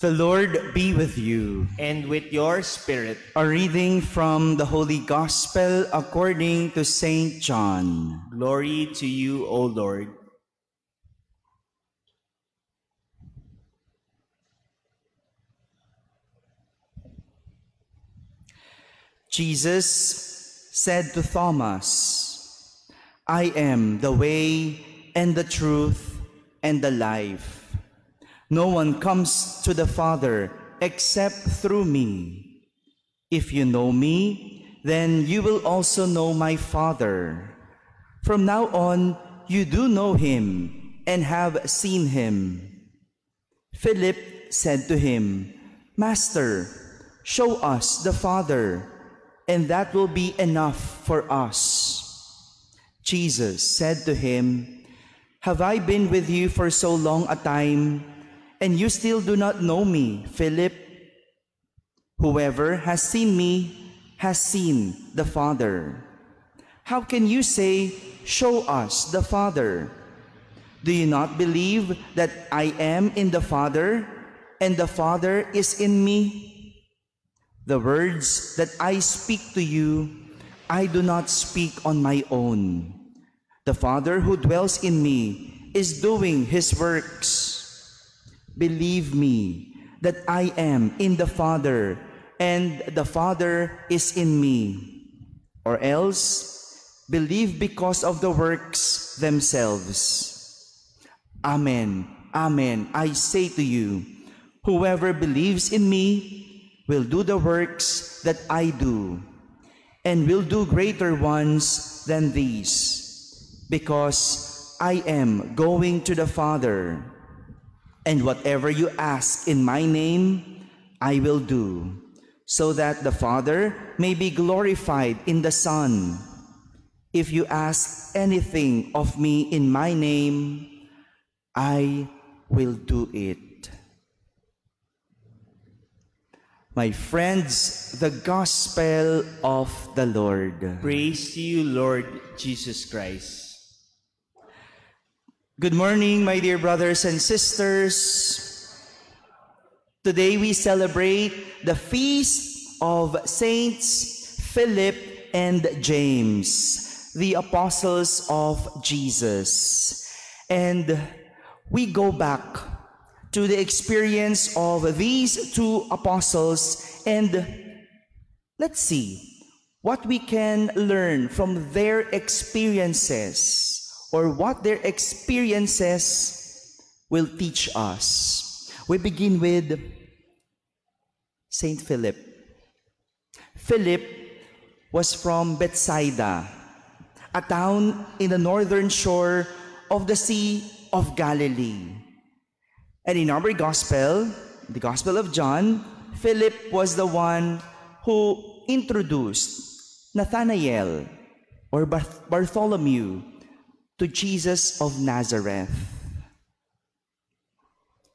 The Lord be with you. And with your spirit. A reading from the Holy Gospel according to Saint John. Glory to you, O Lord. Jesus said to Thomas, I am the way and the truth and the life. No one comes to the Father except through me. If you know me, then you will also know my Father. From now on, you do know him and have seen him. Philip said to him, Master, show us the Father, and that will be enough for us. Jesus said to him, Have I been with you for so long a time, and you still do not know me, Philip? Whoever has seen me has seen the Father. How can you say, Show us the Father? Do you not believe that I am in the Father, and the Father is in me? The words that I speak to you, I do not speak on my own. The Father who dwells in me is doing his works. Believe me that I am in the Father, and the Father is in me. Or else, believe because of the works themselves. Amen, amen, I say to you, whoever believes in me will do the works that I do, and will do greater ones than these, because I am going to the Father. And whatever you ask in my name, I will do, so that the Father may be glorified in the Son. If you ask anything of me in my name, I will do it. My friends, the Gospel of the Lord. Praise to you, Lord Jesus Christ. Good morning, my dear brothers and sisters. Today we celebrate the feast of Saints Philip and James, the apostles of Jesus. And we go back to the experience of these two apostles, and let's see what we can learn from their experiences, or what their experiences will teach us. We begin with Saint Philip. Philip was from Bethsaida, a town in the northern shore of the Sea of Galilee. And in our gospel, the Gospel of John, Philip was the one who introduced Nathanael or Bartholomew to Jesus of Nazareth.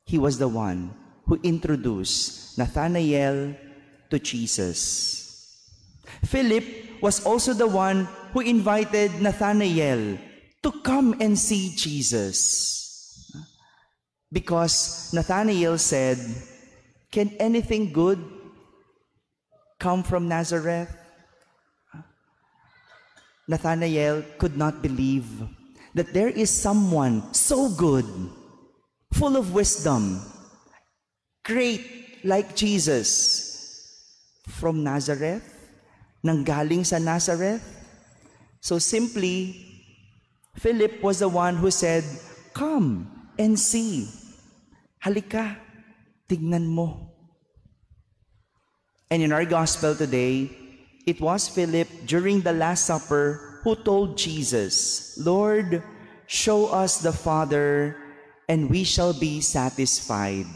He was the one who introduced Nathanael to Jesus. Philip was also the one who invited Nathanael to come and see Jesus. Because Nathanael said, Can anything good come from Nazareth? Nathanael could not believe that there is someone so good, full of wisdom, great like Jesus, from Nazareth, nanggaling sa Nazareth. So simply, Philip was the one who said, Come and see. Halika, tignan mo. And in our gospel today, it was Philip during the Last Supper who told Jesus, Lord, show us the Father, and we shall be satisfied.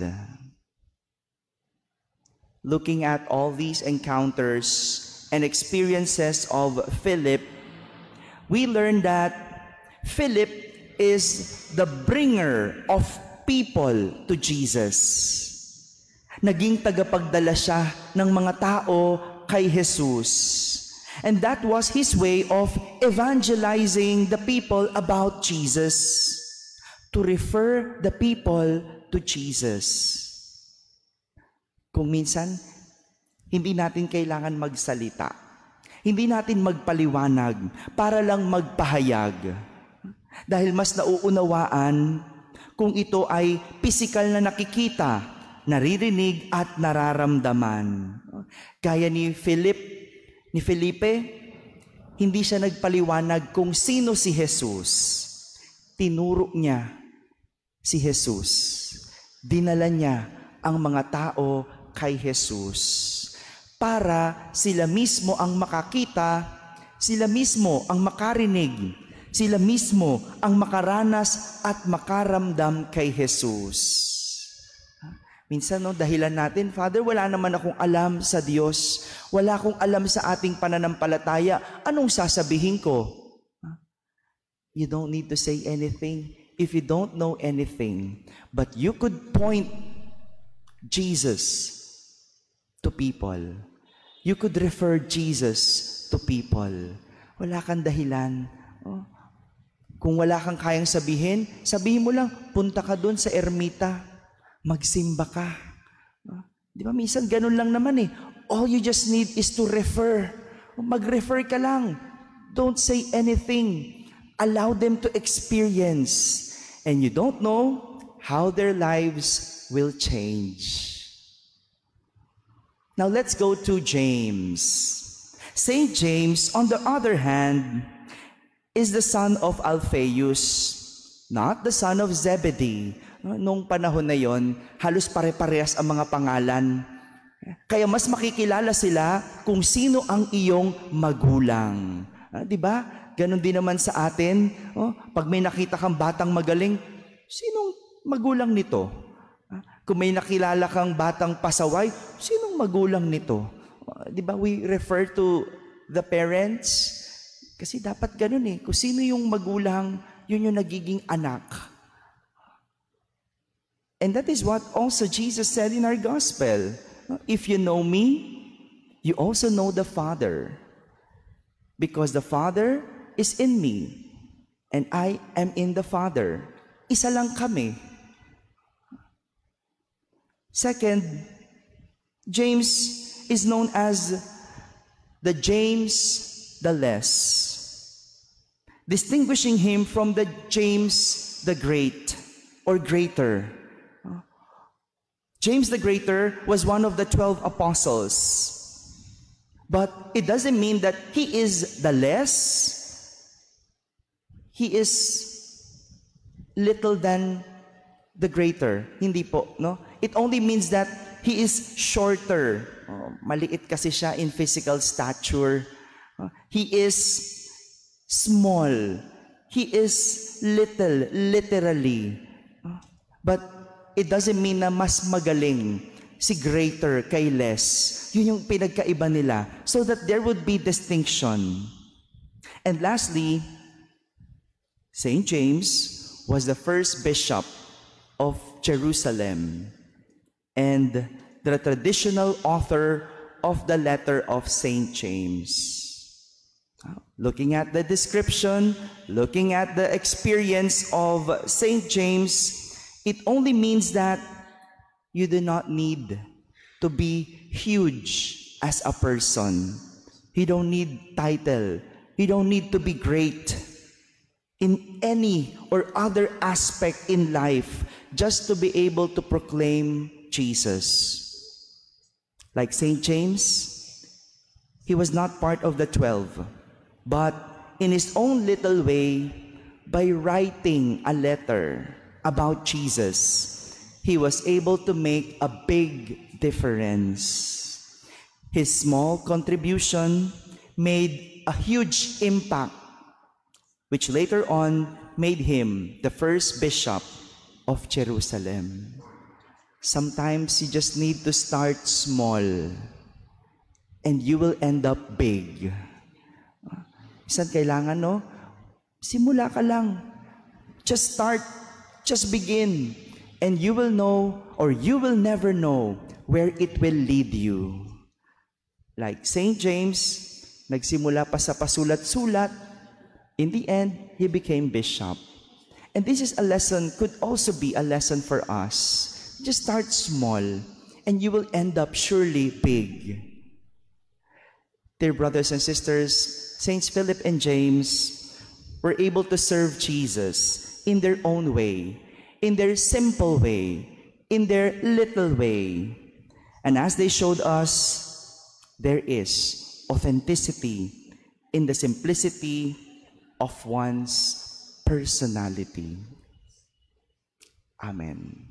Looking at all these encounters and experiences of Philip, we learn that Philip is the bringer of people to Jesus. Naging tagapagdala siya ng mga tao kay Jesus. And that was his way of evangelizing the people about Jesus. to refer the people to Jesus. Kung minsan, hindi natin kailangan magsalita. Hindi natin magpaliwanag para lang magpahayag. Dahil mas nauunawaan kung ito ay pisikal na nakikita, naririnig at nararamdaman. Gaya ni Felipe, hindi siya nagpaliwanag kung sino si Jesus. Tinuro niya si Jesus. Dinala niya ang mga tao kay Jesus para sila mismo ang makakita, sila mismo ang makarinig, sila mismo ang makaranas at makaramdam kay Jesus. Minsan, dahilan natin, Father, wala naman akong alam sa Diyos. Wala akong alam sa ating pananampalataya. Anong sasabihin ko? You don't need to say anything if you don't know anything. But you could point Jesus to people. You could refer Jesus to people. Wala kang dahilan. Kung wala kang kayang sabihin mo lang, punta ka dun sa ermita. Magsimba ka. Di ba? Minsan ganun lang naman eh. All you just need is to refer. Mag-refer ka lang. Don't say anything. Allow them to experience. And you don't know how their lives will change. Now let's go to James. Saint James, on the other hand, is the son of Alphaeus, not the son of Zebedee. Noong panahon na yon, halos pare-parehas ang mga pangalan. Kaya mas makikilala sila kung sino ang iyong magulang. Di ba? Ganon din naman sa atin. Pag may nakita kang batang magaling, sinong magulang nito? Kung may nakilala kang batang pasaway, sinong magulang nito? Di ba? We refer to the parents. Kasi dapat ganon eh. Kung sino yung magulang, yun yung nagiging anak. And that is what also Jesus said in our gospel. If you know me, you also know the Father. Because the Father is in me, and I am in the Father. Isa lang kami. Second, James is known as the James the Less, distinguishing him from the James the Great or greater. James the Greater was one of the 12 apostles. But it doesn't mean that he is the less. He is little than the greater. Hindi po, no? It only means that he is shorter. Maliit kasi siya in physical stature. He is small. He is little, literally. But it doesn't mean na mas magaling si greater kay less. Yun yung pinagkaiba nila. So that there would be distinction. And lastly, Saint James was the first bishop of Jerusalem and the traditional author of the letter of Saint James. Looking at the description, looking at the experience of Saint James, it only means that you do not need to be huge as a person. You don't need title. You don't need to be great in any or other aspect in life just to be able to proclaim Jesus. Like Saint James, he was not part of the 12, but in his own little way, by writing a letter about Jesus, he was able to make a big difference. His small contribution made a huge impact, which later on made him the first bishop of Jerusalem. Sometimes you just need to start small and you will end up big. Minsan kailangan, no? Simula ka lang. Just start. Just begin. And you will know, or you will never know, where it will lead you. Like Saint James, nagsimula pa sa pasulat-sulat. In the end, he became bishop. And this is a lesson, could also be a lesson for us. Just start small, and you will end up surely big. Dear brothers and sisters, Saints Philip and James were able to serve Jesus in their own way, in their simple way, in their little way. And as they showed us, there is authenticity in the simplicity of one's personality. Amen.